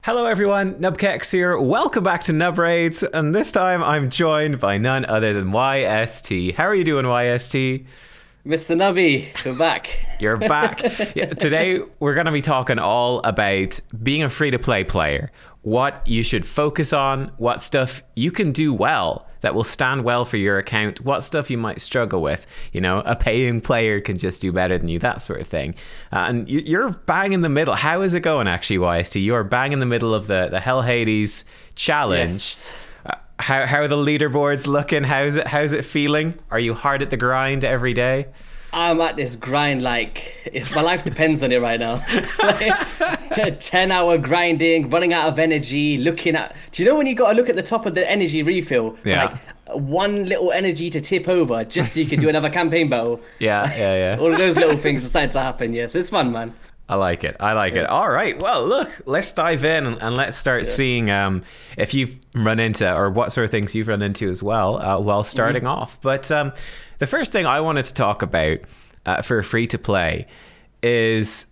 Hello everyone, nubkeks here. Welcome back to Nub Raids, and this time I'm joined by none other than YST. How are you doing, YST? Mr. Nubby, we're back. You're back. Yeah, today we're going to be talking all about being a free-to-play player, what you should focus on, what stuff you can do well that will stand well for your account, what stuff you might struggle with. You know, a paying player can just do better than you, that sort of thing. And you're bang in the middle. How is it going, actually, YST? You're bang in the middle of the Hell Hades challenge. Yes. How are the leaderboards looking? How's it feeling? Are you hard at the grind every day? I'm at this grind like my life depends on it right now. Like, 10-hour grinding, running out of energy, looking at. Do you know when you got to look at the top of the energy refill? Yeah. Like one little energy to tip over just so you can do another campaign battle. Yeah. All of those little things are starting to happen. Yes, it's fun, man. I like it. All right. Well, look, let's dive in and let's start seeing if you've run into or what sort of things you've run into as well while starting off. But the first thing I wanted to talk about for free to play is,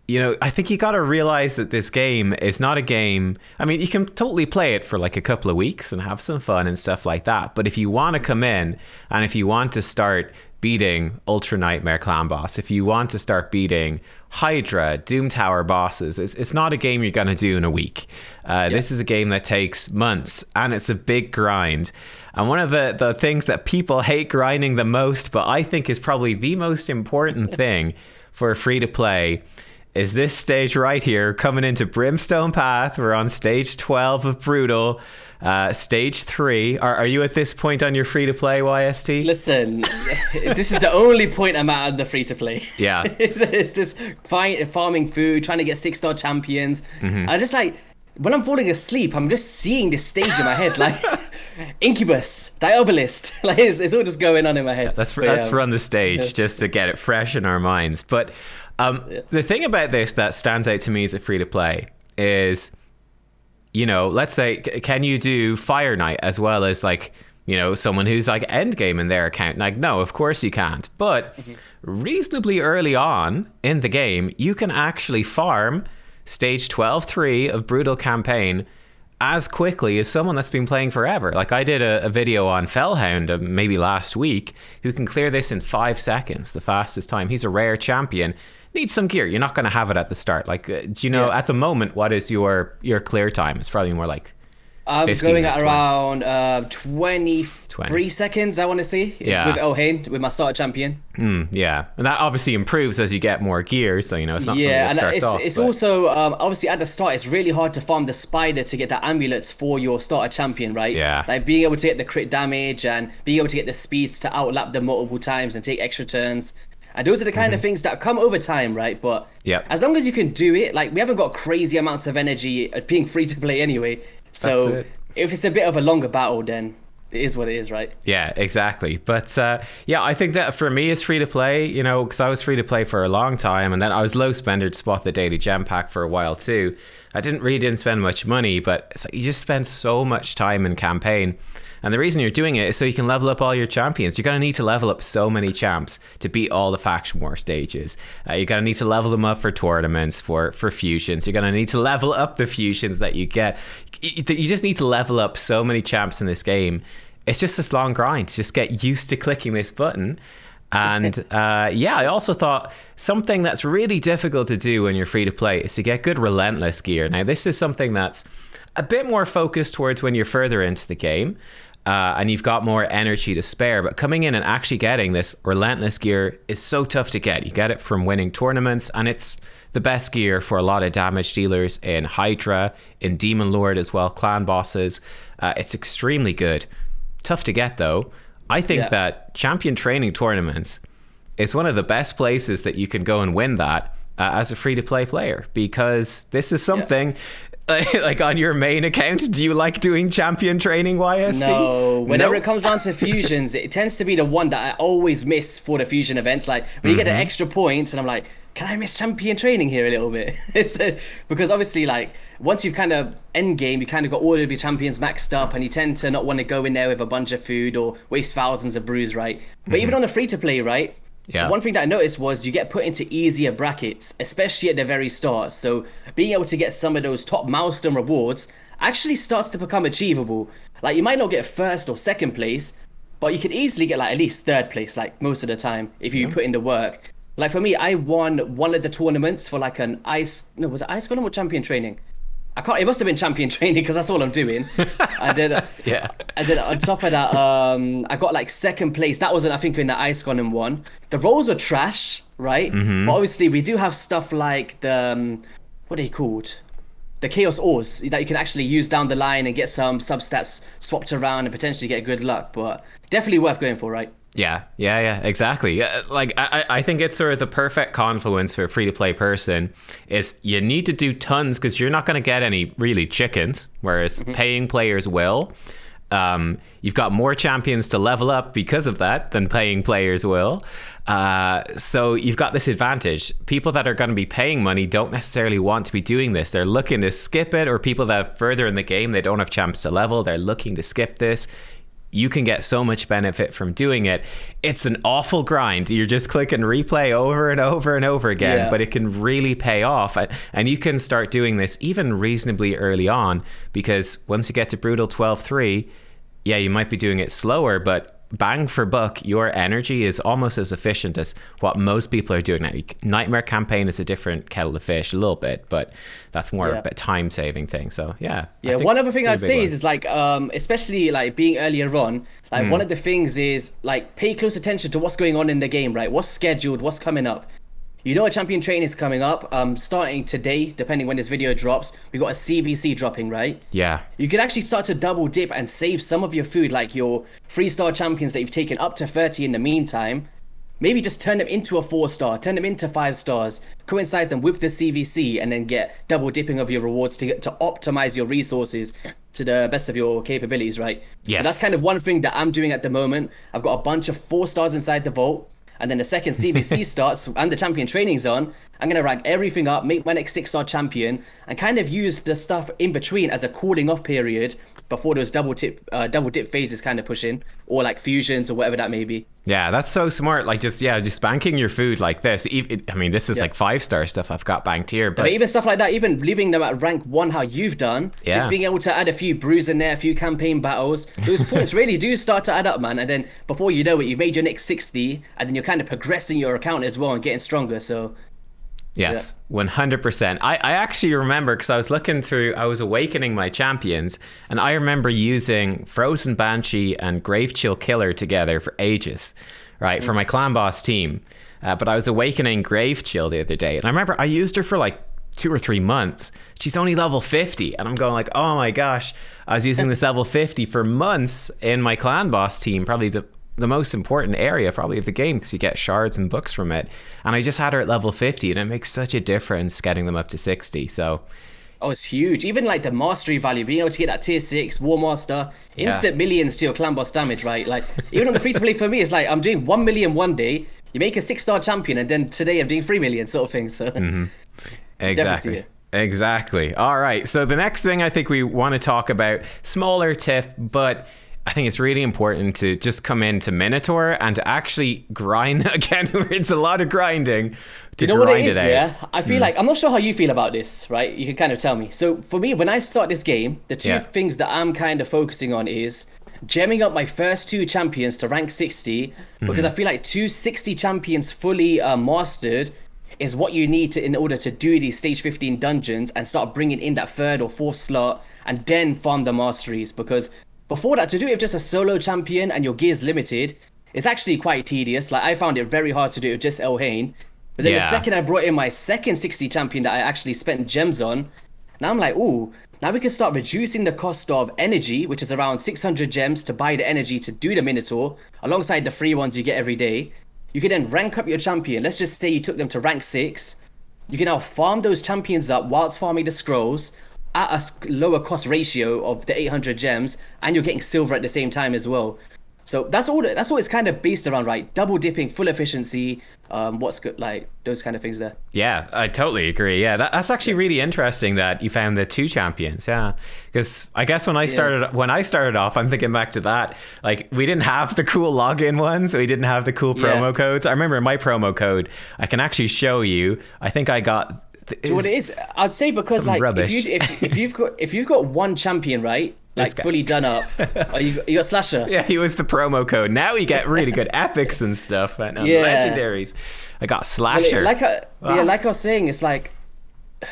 you know, I think you got to realize that this game is not a game. I mean, you can totally play it for like a couple of weeks and have some fun and stuff like that. But if you want to come in and if you want to start beating Ultra Nightmare Clan Boss, if you want to start beating Hydra, Doom Tower bosses, it's not a game you're going to do in a week. This is a game that takes months and it's a big grind. And one of the things that people hate grinding the most, but I think is probably the most important thing for free to play, is this stage right here, coming into Brimstone Path. We're on stage 12 of Brutal. Stage 3. Are you at this point on your free-to-play, YST? Listen, this is the only point I'm at the free-to-play. Yeah. It's just farming food, trying to get 6-star champions. I just like, when I'm falling asleep, I'm just seeing this stage in my head, like Incubus, Diabolist. Like it's all just going on in my head. Let's run the stage just to get it fresh in our minds. But the thing about this that stands out to me as a free-to-play is, you know, let's say, can you do Fire Knight as well as, like, you know, someone who's like endgame in their account? Like, no, of course you can't. But reasonably early on in the game, you can actually farm stage 12-3 of Brutal Campaign as quickly as someone that's been playing forever. Like, I did a video on Fellhound maybe last week who can clear this in 5 seconds, the fastest time. He's a rare champion. Needs some gear. You're not going to have it at the start. Like, do you know at the moment what is your clear time? It's probably more like I'm 15 going at 20. around 23 seconds, I want to see. With Elhain, with my starter champion. Yeah, and that obviously improves as you get more gear. So, you know, it's not something that starts off. It's also obviously at the start, it's really hard to farm the spider to get the amulets for your starter champion, right? Yeah. Like being able to get the crit damage and being able to get the speeds to outlap them multiple times and take extra turns. And those are the kind of things that come over time, right? But as long as you can do it, like, we haven't got crazy amounts of energy at being free to play anyway. So if it's a bit of a longer battle, then it is what it is, right? Yeah, exactly. But I think that for me it's free to play, you know, because I was free to play for a long time, and then I was low spender to spot the daily gem pack for a while too. I didn't spend much money, but it's like you just spend so much time in campaign. And the reason you're doing it is so you can level up all your champions. You're going to need to level up so many champs to beat all the faction war stages. You're going to need to level them up for tournaments, for fusions. You're going to need to level up the fusions that you get. You just need to level up so many champs in this game. It's just this long grind to just get used to clicking this button. And I also thought something that's really difficult to do when you're free to play is to get good Relentless gear. Now, this is something that's a bit more focused towards when you're further into the game. And you've got more energy to spare, but coming in and actually getting this Relentless gear is so tough to get. You get it from winning tournaments, and it's the best gear for a lot of damage dealers in Hydra, in Demon Lord as well, clan bosses. It's extremely good. Tough to get though. I think that champion training tournaments is one of the best places that you can go and win that as a free-to-play player, because this is something... Like on your main account, do you like doing champion training, YST? No. Whenever it comes down to fusions, it tends to be the one that I always miss for the fusion events. Like when you get the extra points, and I'm like, can I miss champion training here a little bit? Because obviously, like, once you've kind of end game, you kind of got all of your champions maxed up, and you tend to not want to go in there with a bunch of food or waste thousands of brews, right? But even on a free to play, right? Yeah. One thing that I noticed was you get put into easier brackets, especially at the very start. So being able to get some of those top milestone rewards actually starts to become achievable. Like you might not get first or second place, but you can easily get like at least third place, like most of the time, if you put in the work. Like for me, I won one of the tournaments for like was it Ice Golem or Champion Training? It must have been Champion Training because that's all I'm doing. I did. Yeah. And then on top of that, I got like second place. That wasn't, I think, in the Ice Golem one. The rolls were trash, right? But obviously, we do have stuff like the what are they called? The Chaos Ores that you can actually use down the line and get some substats swapped around and potentially get good luck. But definitely worth going for, right? Yeah, exactly. Like I think it's sort of the perfect confluence for a free-to-play person is you need to do tons because you're not going to get any really chickens, whereas paying players will. You've got more champions to level up because of that than paying players will. So you've got this advantage. People that are going to be paying money don't necessarily want to be doing this. They're looking to skip it, or people that are further in the game, they don't have champs to level. They're looking to skip this. You can get so much benefit from doing it. It's an awful grind. You're just clicking replay over and over and over again, but it can really pay off. And you can start doing this even reasonably early on, because once you get to Brutal 12-3, yeah, you might be doing it slower, but bang for buck, your energy is almost as efficient as what most people are doing now. Nightmare Campaign is a different kettle of fish a little bit, but that's more of a time-saving thing. So yeah. One other thing I'd say is like, especially like being earlier on, like one of the things is like pay close attention to what's going on in the game, right? What's scheduled, what's coming up. You know a champion train is coming up, starting today, depending when this video drops. We got a CVC dropping, right? Yeah. You can actually start to double dip and save some of your food, like your 3-star champions that you've taken up to 30 in the meantime. Maybe just turn them into a 4-star, turn them into 5 stars, coincide them with the CVC, and then get double dipping of your rewards to optimize your resources to the best of your capabilities, right? Yes. So that's kind of one thing that I'm doing at the moment. I've got a bunch of 4 stars inside the vault. And then the second CVC starts and the champion training's on, I'm going to rank everything up, make my next 6-star champion, and kind of use the stuff in between as a cooling off period before those double dip phases kind of push in, or like fusions or whatever that may be. Yeah, that's so smart. Like just banking your food like this. I mean, this is like 5-star stuff I've got banked here. But even stuff like that, even leaving them at rank 1 how you've done, just being able to add a few brews in there, a few campaign battles, those points really do start to add up, man. And then before you know it, you've made your next 60, and then you're kind of progressing your account as well and getting stronger. So yes, 100%. I actually remember, because I was awakening my champions, and I remember using Frozen Banshee and Grave Chill Killer together for ages, right, for my clan boss team. But I was awakening Grave Chill the other day, and I remember I used her for like 2 or 3 months. She's only level 50, and I'm going like, oh my gosh, I was using this level 50 for months in my clan boss team, probably the most important area probably of the game, because you get shards and books from it, and I just had her at level 50, and it makes such a difference getting them up to 60. So it's huge. Even like the mastery value, being able to get that tier 6 War Master, instant millions to your clan boss damage, right? Like even on the free to play for me, it's like I'm doing 1 million one day, you make a 6-star champion, and then today I'm doing 3 million sort of thing. So Exactly. All right, so the next thing I think we want to talk about, smaller tip, but I think it's really important to just come into Minotaur and to actually grind again. It's a lot of grinding to grind what it is, out. Yeah, I feel like, I'm not sure how you feel about this, right? You can kind of tell me. So for me, when I start this game, the two things that I'm kind of focusing on is gemming up my first 2 champions to rank 60, because I feel like 2 60 champions fully mastered is what you need in order to do these stage 15 dungeons and start bringing in that 3rd or 4th slot and then farm the masteries. Because before that, to do it with just a solo champion and your gear's limited, it's actually quite tedious. Like I found it very hard to do it with just Elhain. But then the second I brought in my second 60 champion that I actually spent gems on, now I'm like, ooh, now we can start reducing the cost of energy, which is around 600 gems to buy the energy to do the Minotaur, alongside the free ones you get every day. You can then rank up your champion. Let's just say you took them to rank 6. You can now farm those champions up whilst farming the scrolls at a lower cost ratio of the 800 gems, and you're getting silver at the same time as well. So that's all it's kind of based around, right? Double dipping, full efficiency, what's good, like those kind of things there. Yeah, I totally agree. Yeah, that's actually really interesting that you found the 2 champions. Yeah, because I guess when I started off, I'm thinking back to that. Like, we didn't have the cool login ones. We didn't have the cool promo codes. I remember my promo code. I can actually show you. I think I got. Do you know what it is? I'd say because like if you've got one champion, right? Like fully done up. You got Slasher. Yeah, he was the promo code. Now we get really good epics and stuff and legendaries. I got Slasher. Like I was saying, it's like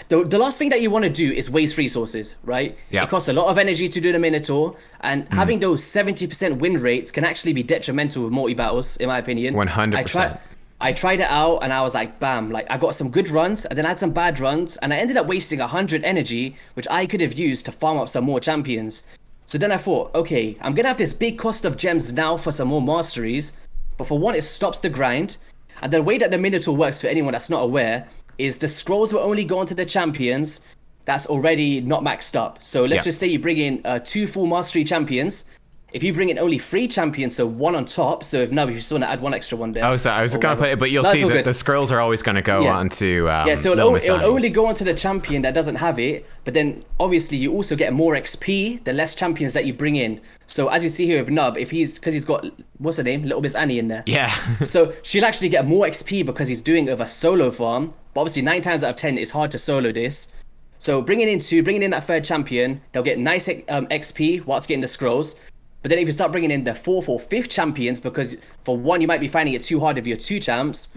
the last thing that you want to do is waste resources, right? Yeah. It costs a lot of energy to do the Minotaur, and having those 70% win rates can actually be detrimental with multi-battles, in my opinion. 100%. I tried it out and I was like, bam, like I got some good runs and then I had some bad runs and I ended up wasting 100 energy, which I could have used to farm up some more champions. So then I thought, okay, I'm going to have this big cost of gems now for some more masteries. But for one, it stops the grind. And the way that the Minotaur works, for anyone that's not aware, is the scrolls will only go onto the champions that's already not maxed up. So let's just say you bring in 2 full mastery champions. If you bring in only 3 champions, so 1 on top, so if you just want to add 1 extra one there. Oh, so I was going to put it, but you'll see that the scrolls are always going to go onto so it'll only go onto the champion that doesn't have it, but then obviously you also get more XP the less champions that you bring in. So as you see here with Nub, because he's got, what's her name? Little Miss Annie in there. Yeah. So she'll actually get more XP because he's doing it with a solo farm, but obviously 9 times out of 10 it's hard to solo this. So bringing in that 3rd champion, they'll get nice XP whilst getting the scrolls. But then if you start bringing in the 4th or 5th champions, because for one, you might be finding it too hard with your 2 champs,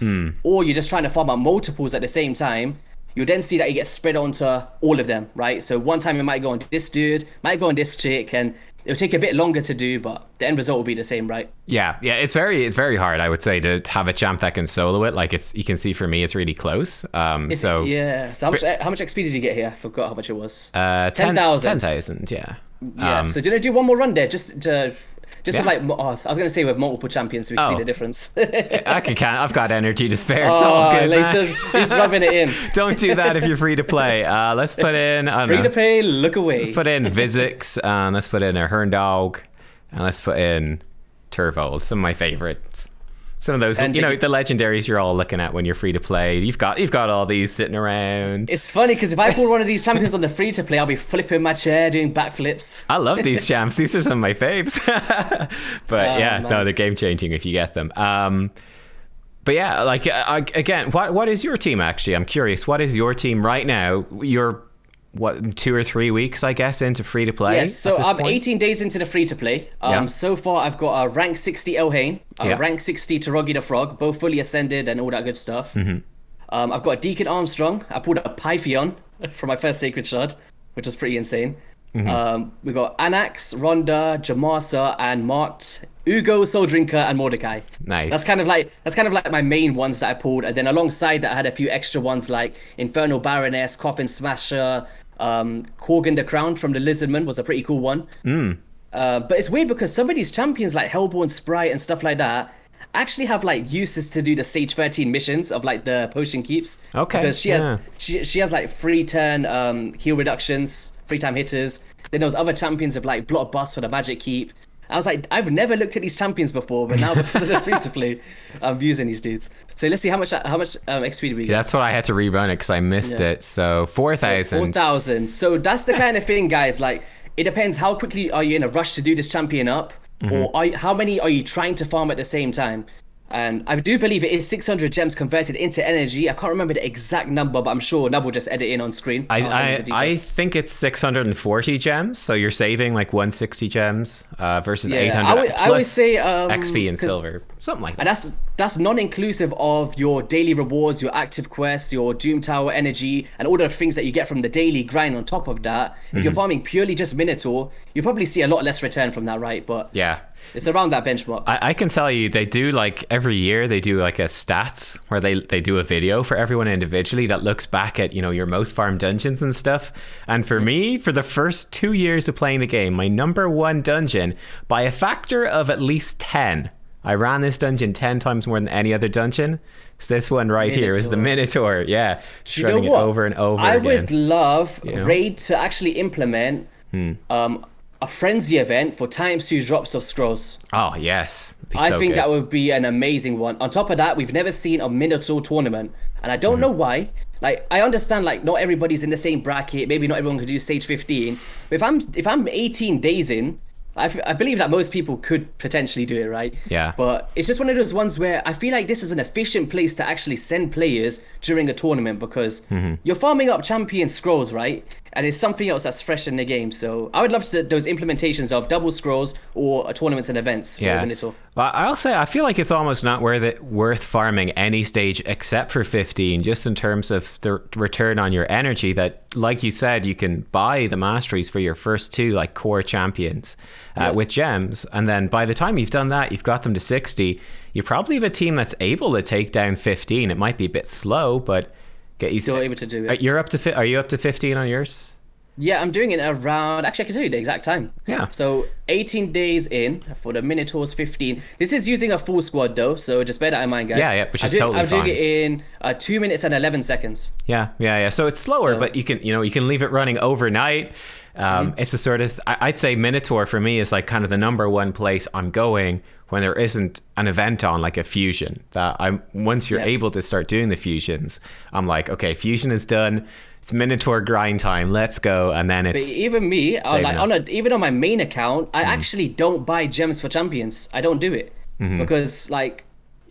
or you're just trying to farm out multiples at the same time, you'll then see that it gets spread onto all of them, right? So one time it might go on this dude, might go on this chick, and it'll take a bit longer to do, but the end result will be the same, right? Yeah, it's very hard, I would say, to have a champ that can solo it. Like, you can see for me, it's really close. So how much XP did you get here? I forgot how much it was. 10,000. 10,000, yeah. Yeah. So do you want to do one more run there, just with like, I was going to say with multiple champions, so we can see the difference. I've got energy to spare. It's all good, man. He's rubbing it in. Don't do that if you're free to play. Let's put in free to play. Look away. Let's put in Vizix. Let's put in a Herndog, and let's put in Turvold. Some of my favorites. Some of those, the legendaries you're all looking at when you're free to play. You've got all these sitting around. It's funny because if I pull one of these champions on the free to play, I'll be flipping my chair, doing backflips. I love these champs. These are some of my faves. But they're game changing if you get them. But yeah, like again, what is your team actually? I'm curious. What is your team right now? You're 2 or 3 weeks, I guess, into free to play. Yes, so I'm 18 days into the free to play. So far I've got a rank 60 Elhain, a rank 60 Tarogi the Frog, both fully ascended and all that good stuff. I've got a Deacon Armstrong. I pulled a Pythion for my first Sacred Shard, which was pretty insane. We've got Anax, Rhonda, Jamasa, and marked Ugo, Soul Drinker, and Mordecai. Nice. That's kind of like my main ones that I pulled, and then alongside that I had a few extra ones like Infernal Baroness, Coffin Smasher, Corgan the Crown from the Lizardman was a pretty cool one. But it's weird because some of these champions like Hellborn Sprite and stuff like that actually have like uses to do the Stage 13 missions of like the potion keeps. Okay. Because she has like free turn heal reductions, free time hitters. Then those other champions of like block bust for the magic keep. I was like, I've never looked at these champions before, but now because of the free to play, I'm using these dudes. So let's see how much XP do we get. That's what I had to rerun it because I missed it. So 4,000. 4,000. So that's the kind of thing, guys. Like, it depends how quickly are you in a rush to do this champion up, or how many are you trying to farm at the same time. And I do believe it is 600 gems converted into energy. I can't remember the exact number, but I'm sure Nub will just edit in on screen. I think it's 640 gems, so you're saving like 160 gems versus 800 I would say XP and silver, something like that. And that's non-inclusive of your daily rewards, your active quests, your Doom Tower energy, and all the things that you get from the daily grind on top of that. If you're farming purely just Minotaur, you probably see a lot less return from that, right? But yeah. It's around that benchmark. I can tell you, they do like every year they do like a stats where they do a video for everyone individually that looks back at, your most farmed dungeons and stuff. And for me, for the first 2 years of playing the game, my number 1 dungeon by a factor of at least 10. I ran this dungeon 10 times more than any other dungeon. So this one right here is the Minotaur. Yeah. Shredding it over and over again. I would love Raid to actually implement a frenzy event for times 2 drops of scrolls. Oh, yes. I think that would be an amazing one. On top of that, we've never seen a Minotaur tournament, and I don't know why. Like, I understand, like, not everybody's in the same bracket. Maybe not everyone could do stage 15. But if I'm 18 days in, I believe that most people could potentially do it, right? Yeah. But it's just one of those ones where I feel like this is an efficient place to actually send players during a tournament, because you're farming up champion scrolls, right? And it's something else that's fresh in the game. So I would love those implementations of double scrolls or tournaments and events for Minotaur. Well, I'll say I feel like it's almost not worth farming any stage except for 15, just in terms of the return on your energy. That, like you said, you can buy the masteries for your first 2 like core champions with gems, and then by the time you've done that, you've got them to 60. You probably have a team that's able to take down 15. It might be a bit slow, but get you still able to do it. Are you up to 15 on yours? Yeah, I'm doing it around... Actually, I can tell you the exact time. Yeah. So 18 days in for the Minotaur's 15. This is using a full squad, though, so just bear that in mind, guys. Yeah, which is totally fine. I'm doing it in 2 minutes and 11 seconds. Yeah. So it's slower, but you can leave it running overnight. It's a sort of... I'd say Minotaur, for me, is like kind of the number one place I'm going when there isn't an event on, like a fusion. Once you're able to start doing the fusions, I'm like, okay, fusion is done. It's Minotaur grind time. Let's go. And then it's... But even me, even on my main account, I actually don't buy gems for champions. I don't do it. Because, like,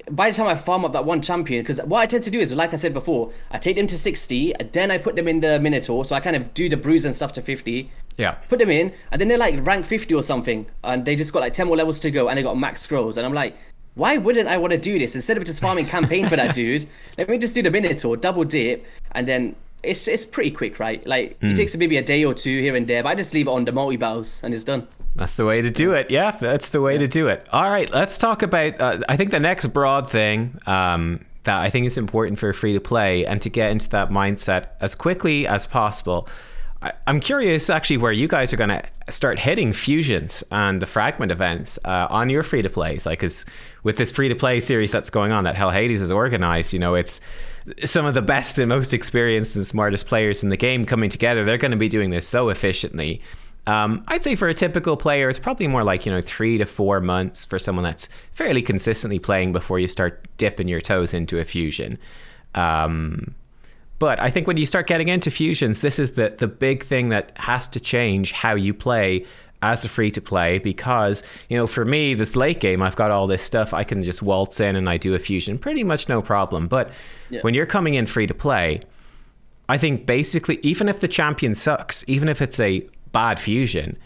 by the time I farm up that one champion, because what I tend to do is, like I said before, I take them to 60, then I put them in the Minotaur, so I kind of do the bruise and stuff to 50. Yeah. Put them in, and then they're like rank 50 or something, and they just got like 10 more levels to go, and they got max scrolls, and I'm like, why wouldn't I want to do this? Instead of just farming campaign for that dude, let me just do the Minotaur, double dip, and then it's pretty quick, right? Like, it takes maybe a day or 2 here and there, but I just leave it on the multi-battles, and it's done. That's the way to do it. Yeah, that's the way to do it. All right, let's talk about, I think the next broad thing that I think is important for free to play and to get into that mindset as quickly as possible. I'm curious actually where you guys are going to start hitting fusions and the fragment events on your free to plays. Like, cause with this free to play series that's going on that Hell Hades is organized, it's some of the best and most experienced and smartest players in the game coming together. They're going to be doing this so efficiently. I'd say for a typical player, it's probably more like, 3 to 4 months for someone that's fairly consistently playing before you start dipping your toes into a fusion. But I think when you start getting into fusions, this is the big thing that has to change how you play as a free to play, because, for me, this late game, I've got all this stuff. I can just waltz in and I do a fusion pretty much no problem. But when you're coming in free to play, I think basically, even if the champion sucks, even if it's a bad fusion,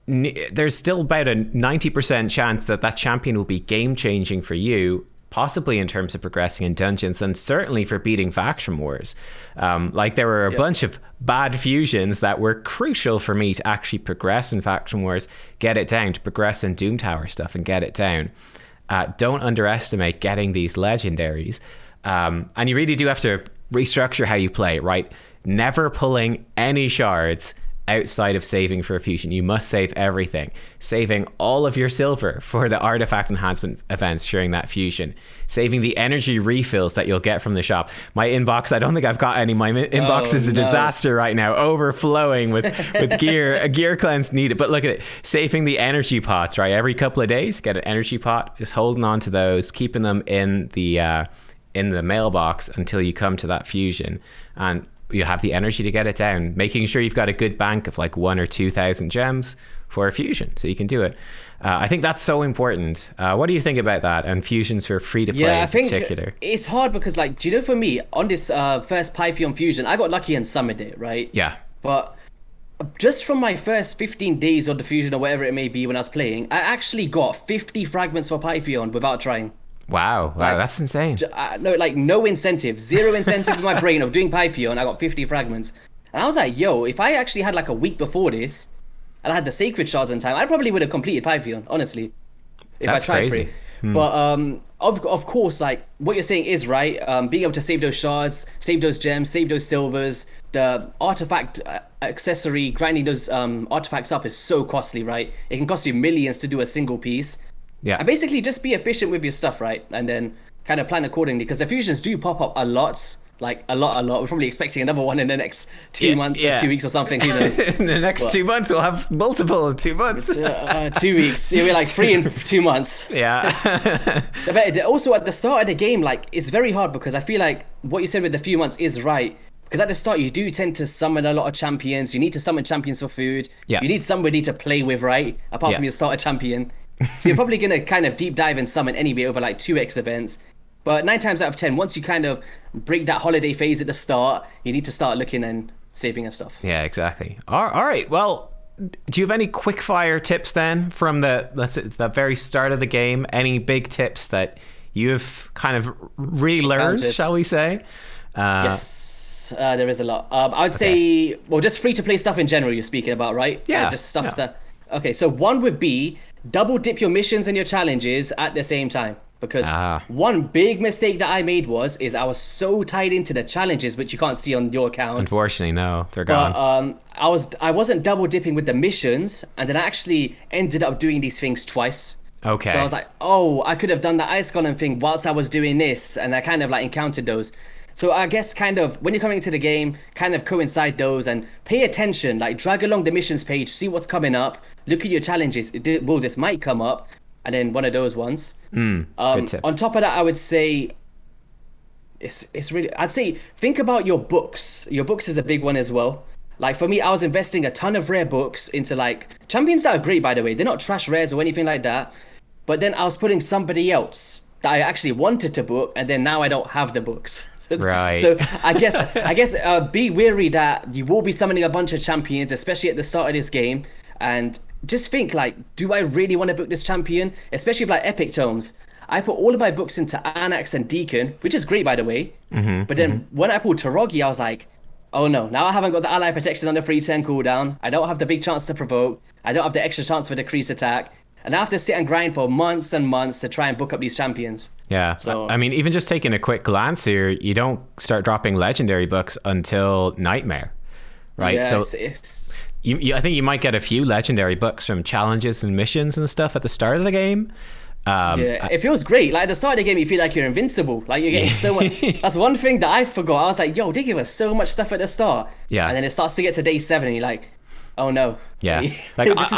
there's still about a 90% chance that champion will be game changing for you, possibly in terms of progressing in dungeons, and certainly for beating faction wars. Like, there were a bunch of bad fusions that were crucial for me to actually progress in faction wars, get it down, to progress in Doom Tower stuff and get it down. Don't underestimate getting these legendaries. And you really do have to restructure how you play, right? Never pulling any shards outside of saving for a fusion. You must save everything. Saving all of your silver for the artifact enhancement events during that fusion. Saving the energy refills that you'll get from the shop. My inbox, I don't think I've got any. My inbox is a disaster right now, overflowing with gear. A gear cleanse needed. But look at it. Saving the energy pots, right? Every couple of days, get an energy pot. Just holding on to those, keeping them in the mailbox until you come to that fusion. And you have the energy to get it down, making sure you've got a good bank of like 1,000 or 2,000 gems for a fusion, so you can do it. I think that's so important. What do you think about that and fusions for free to play in particular? It's hard because, like, do you know, for me on this first Pythion fusion, I got lucky and summoned it, right? Yeah. But just from my first 15 days of the fusion or whatever it may be when I was playing, I actually got 50 fragments for Pythion without trying. Wow, like, that's insane. No incentive, zero incentive in my brain of doing Pythion. I got 50 fragments. And I was like, yo, if I actually had like a week before this, and I had the sacred shards in time, I probably would have completed Pythion, honestly, if I tried for it. But of course, like, what you're saying is right. Being able to save those shards, save those gems, save those silvers, the artifact accessory, grinding those artifacts up is so costly, right? It can cost you millions to do a single piece. Yeah. And basically just be efficient with your stuff, right? And then kind of plan accordingly, because the fusions do pop up a lot like a lot. We're probably expecting another one in the next 2 months, 2 weeks or something. Who knows? In the next 2 months, we'll have multiple in 2 months. 2 weeks. Yeah, we're like 3 in 2 months. Yeah. But also at the start of the game, like it's very hard because I feel like what you said with the few months is right. Because at the start, you do tend to summon a lot of champions. You need to summon champions for food. Yeah. You need somebody to play with, right? Apart from your starter champion. So you're probably going to kind of deep dive and summon anyway over like 2x events. But 9 times out of 10, once you kind of break that holiday phase at the start, you need to start looking and saving and stuff. Yeah, exactly. All right. Well, do you have any quick fire tips then from the very start of the game? Any big tips that you've kind of relearned, shall we say? Yes. There is a lot. I would say, well, just free to play stuff in general you're speaking about, right? Yeah. Just stuff that. Okay, so one would be double dip your missions and your challenges at the same time. Because one big mistake that I made is I was so tied into the challenges, which you can't see on your account. Unfortunately, no, they're gone. But I wasn't double dipping with the missions, and then I actually ended up doing these things twice. Okay. So I was like, oh, I could have done the ice golem thing whilst I was doing this, and I kind of like encountered those. So I guess kind of when you're coming into the game, kind of coincide those and pay attention, like drag along the missions page, see what's coming up, look at your challenges. This might come up, and then one of those ones. Good tip. On top of that, I would say it's really, I'd say think about your books. Your books is a big one as well. Like for me, I was investing a ton of rare books into like champions that are great, by the way. They're not trash rares or anything like that. But then I was putting somebody else that I actually wanted to book, and then now I don't have the books. Right. So I guess be wary that you will be summoning a bunch of champions, especially at the start of this game, and just think like, do I really want to book this champion? Especially with like epic tomes. I put all of my books into Anax and Deacon, which is great by the way. But then when I pulled Tarogi, I was like, oh no, now I haven't got the ally protection on the free turn cooldown. I don't have the big chance to provoke. I don't have the extra chance for decreased attack. And I have to sit and grind for months and months to try and book up these champions. Yeah. So I mean, even just taking a quick glance here, you don't start dropping legendary books until Nightmare, right? Yeah, so I think you might get a few legendary books from challenges and missions and stuff at the start of the game. It feels great. Like at the start of the game, you feel like you're invincible. Like you're getting so much. That's one thing that I forgot. I was like, yo, they give us so much stuff at the start. Yeah. And then it starts to get to day 7 and you're like, oh no. Yeah. Like, this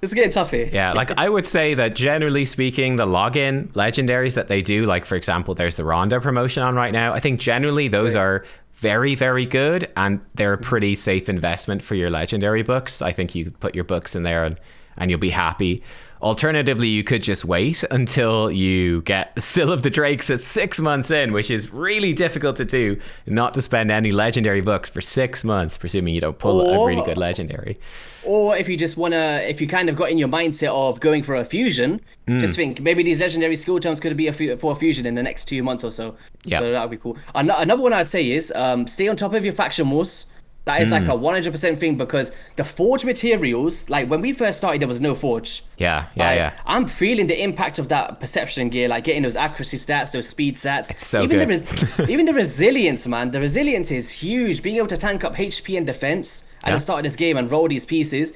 is getting tough here. Yeah, like I would say that generally speaking, the login legendaries that they do, like for example, there's the Ronda promotion on right now. I think generally those are very, very good, and they're a pretty safe investment for your legendary books. I think you put your books in there and you'll be happy. Alternatively, you could just wait until you get Still of the Drakes at 6 months in, which is really difficult to do, not to spend any legendary books for 6 months, presuming you don't pull a really good legendary. Or if you just want to, if you kind of got in your mindset of going for a fusion, just think maybe these legendary skill terms could be for a fusion in the next 2 months or so. Yep. So that would be cool. Another one I'd say is stay on top of your faction wars. That is like a 100% thing, because the forge materials, like when we first started, there was no forge. Yeah. I'm feeling the impact of that perception gear, like getting those accuracy stats, those speed stats. It's so good. Even the resilience, man. The resilience is huge. Being able to tank up HP and defense at the start of this game and roll these pieces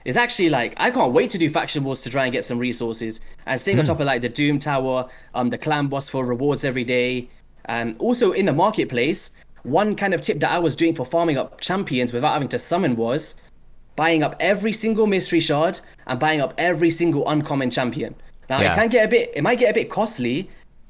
is actually like, I can't wait to do faction wars to try and get some resources. And staying on top of like the Doom Tower, the clan boss for rewards every day. Also in the marketplace, one kind of tip that I was doing for farming up champions without having to summon was buying up every single mystery shard and buying up every single uncommon champion. Now it might get a bit costly,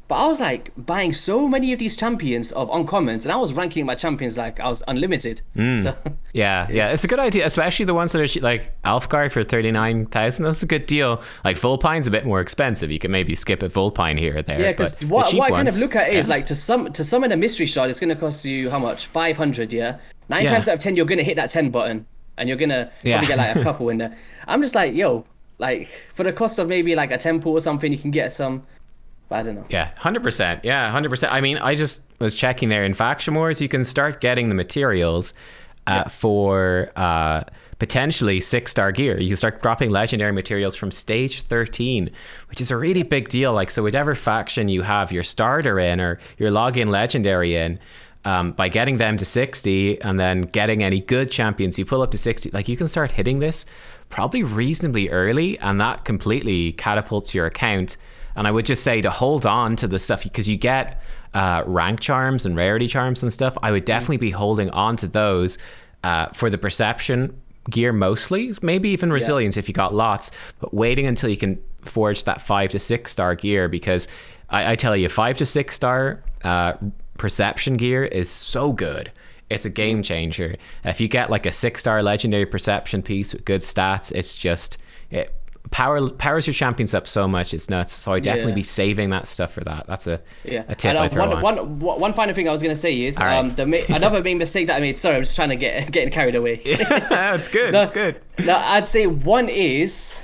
but I was like buying so many of these champions of uncommons, and I was ranking my champions like I was unlimited. So yeah, it's a good idea, especially the ones that are like Alfgar for 39,000. That's a good deal. Like Volpine's a bit more expensive. You can maybe skip a Volpine here or there. Yeah, because what I kind of look at is like to summon a mystery shard, it's going to cost you how much? 500. Nine times out of 10, you're going to hit that 10 button, and you're going to probably get like a couple in there. I'm just like, yo, like for the cost of maybe like a temple or something, you can get some. But I don't know. Yeah, 100%. Yeah, 100%. I mean, I just was checking there in Faction Wars, you can start getting the materials for potentially 6-star gear. You can start dropping legendary materials from stage 13, which is a really big deal. Like, so whatever faction you have your starter in or your login legendary in, by getting them to 60 and then getting any good champions, you pull up to 60, like you can start hitting this probably reasonably early, and that completely catapults your account And I would just say to hold on to the stuff, because you get rank charms and rarity charms and stuff. I would definitely be holding on to those for the perception gear mostly, maybe even resilience if you got lots, but waiting until you can forge that 5 to 6 star gear, because I tell you, 5 to 6 star perception gear is so good. It's a game changer. If you get like a 6 star legendary perception piece with good stats, it's just, it powers your champions up so much, it's nuts. So I definitely be saving that stuff for that. That's a tip I throw on. One final thing I was going to say is another main mistake that I made. Sorry, I'm just trying to getting carried away. It's good. It's good. No, I'd say one is,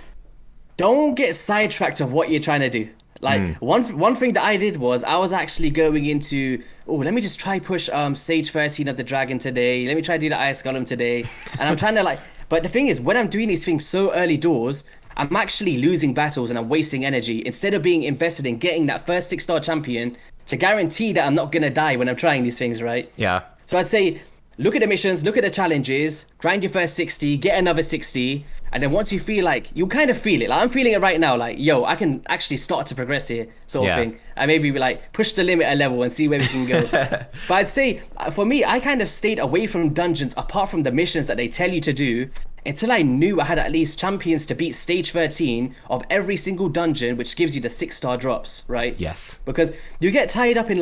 don't get sidetracked of what you're trying to do. Like one thing that I did was I was actually going into, let me just try push stage 13 of the dragon today. Let me try do the ice golem today. And I'm trying to but the thing is, when I'm doing these things so early doors, I'm actually losing battles and I'm wasting energy instead of being invested in getting that first 6 star champion to guarantee that I'm not going to die when I'm trying these things, right? Yeah. So I'd say, look at the missions, look at the challenges, grind your first 60, get another 60. And then once you feel like, you kind of feel it. Like I'm feeling it right now. Like, yo, I can actually start to progress here, sort of thing. And maybe push the limit a level and see where we can go. But I'd say, for me, I kind of stayed away from dungeons apart from the missions that they tell you to do until I knew I had at least champions to beat stage 13 of every single dungeon, which gives you the 6 star drops, right? Yes. Because you get tied up in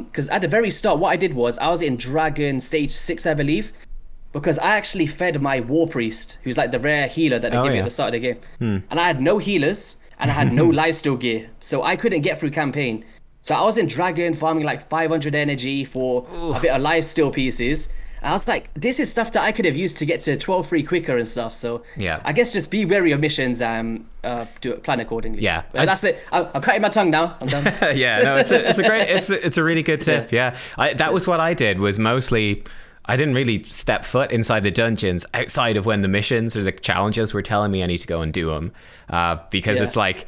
because at the very start, what I did was I was in dragon stage 6, I believe. Because I actually fed my war priest, who's like the rare healer that they give me at the start of the game. And I had no healers and I had no lifesteal gear. So I couldn't get through campaign. So I was in dragon farming like 500 energy for a bit of lifesteal pieces. And I was like, this is stuff that I could have used to get to 12-3 quicker and stuff. So I guess just be wary of missions and plan accordingly. Yeah. And that's it. I'm cutting my tongue now. I'm done. No, it's a great, it's a really good tip. That was what I did, was mostly, I didn't really step foot inside the dungeons outside of when the missions or the challenges were telling me I need to go and do them. Because it's like,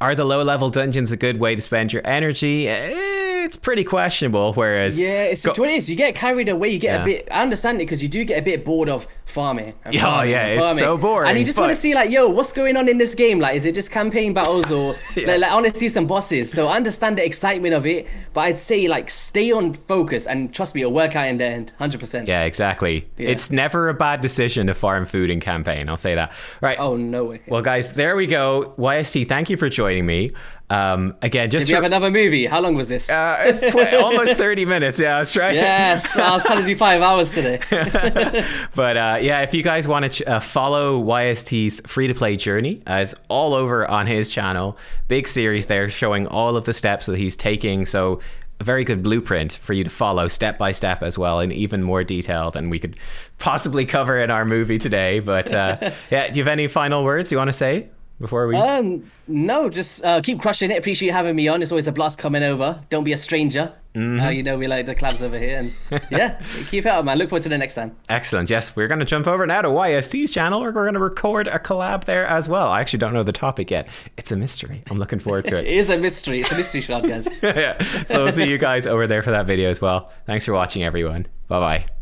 are the low level dungeons a good way to spend your energy? It's pretty questionable. Whereas it's what it is. You get carried away. You get a bit. I understand it, because you do get a bit bored of farming. It's so boring. And you just want to see what's going on in this game? Like, is it just campaign battles or I want to see some bosses? So I understand the excitement of it, but I'd say stay on focus and trust me, it'll work out in the end, 100%. Yeah, exactly. Yeah. It's never a bad decision to farm food in campaign. I'll say that. Right. Oh no way. Well, guys, there we go. YST, thank you for joining me. Again, just did you have another movie? How long was this? Almost 30 minutes. Yeah, I was trying. Yes, I was trying to do 5 hours today. But if you guys want to follow YST's free-to-play journey, it's all over on his channel. Big series there showing all of the steps that he's taking. So a very good blueprint for you to follow step by step as well, in even more detail than we could possibly cover in our movie today. But do you have any final words you want to say before we? No, just keep crushing it. Appreciate you having me on. It's always a blast coming over. Don't be a stranger. We like the collabs over here, and keep it up, man. Look forward to the next time. Excellent. Yes, we're going to jump over now to YST's channel, where we're going to record a collab there as well. I actually don't know the topic yet. It's a mystery. I'm looking forward to it. It is a mystery. It's a mystery shot, guys. So we'll see you guys over there for that video as well. Thanks for watching, everyone. Bye bye.